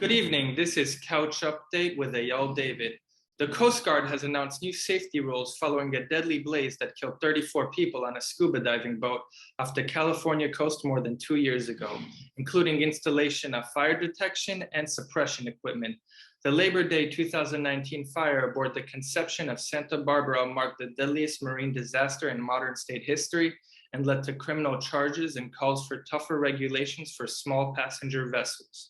Good evening. This is Couch Update with Eyal David. The Coast Guard has announced new safety rules following a deadly blaze that killed 34 people on a scuba diving boat off the California coast more than 2 years ago, including installation of fire detection and suppression equipment. The Labor Day 2019 fire aboard the Conception of Santa Barbara marked the deadliest marine disaster in modern state history and led to criminal charges and calls for tougher regulations for small passenger vessels.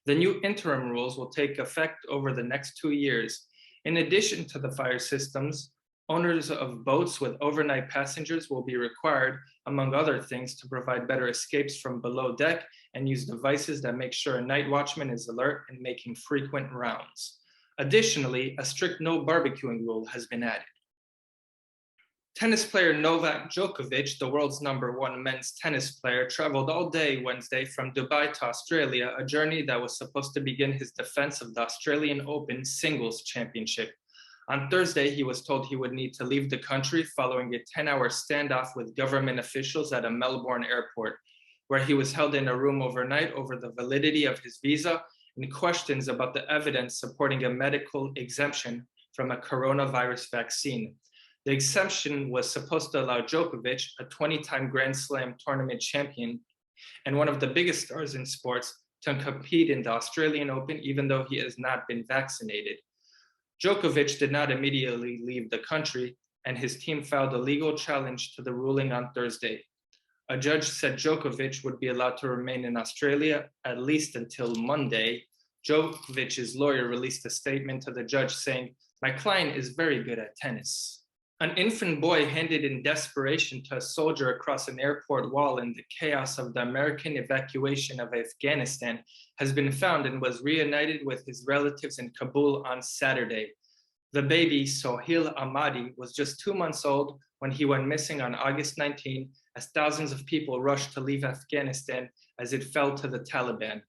The new interim rules will take effect over the next 2 years. In addition to the fire systems, owners of boats with overnight passengers will be required, among other things, to provide better escapes from below deck and use devices that make sure a night watchman is alert and making frequent rounds. Additionally, a strict no barbecuing rule has been added. Tennis player Novak Djokovic, the world's #1 men's tennis player, traveled all day Wednesday from Dubai to Australia, a journey that was supposed to begin his defense of the Australian Open Singles Championship. On Thursday, he was told he would need to leave the country following a 10-hour standoff with government officials at a Melbourne airport, where he was held in a room overnight over the validity of his visa and questions about the evidence supporting a medical exemption from a coronavirus vaccine. The exemption was supposed to allow Djokovic, a 20-time Grand Slam tournament champion and one of the biggest stars in sports, to compete in the Australian Open even though he has not been vaccinated. Djokovic did not immediately leave the country, and his team filed a legal challenge to the ruling on Thursday. A judge said Djokovic would be allowed to remain in Australia at least until Monday. Djokovic's lawyer released a statement to the judge saying, "My client is very good at tennis." An infant boy handed in desperation to a soldier across an airport wall in the chaos of the American evacuation of Afghanistan has been found and was reunited with his relatives in Kabul on Saturday. The baby, Sohail Ahmadi, was just 2 months old when he went missing on August 19, as thousands of people rushed to leave Afghanistan as it fell to the Taliban.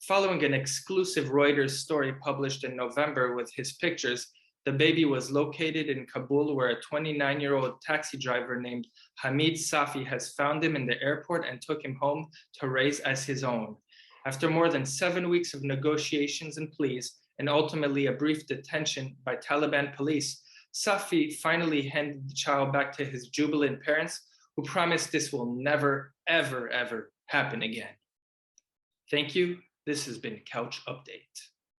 Following an exclusive Reuters story published in November with his pictures, the baby was located in Kabul, where a 29-year-old taxi driver named Hamid Safi has found him in the airport and took him home to raise as his own. After more than 7 weeks of negotiations and pleas, and ultimately a brief detention by Taliban police, Safi finally handed the child back to his jubilant parents, who promised this will never, ever, ever happen again. Thank you. This has been Couch Update.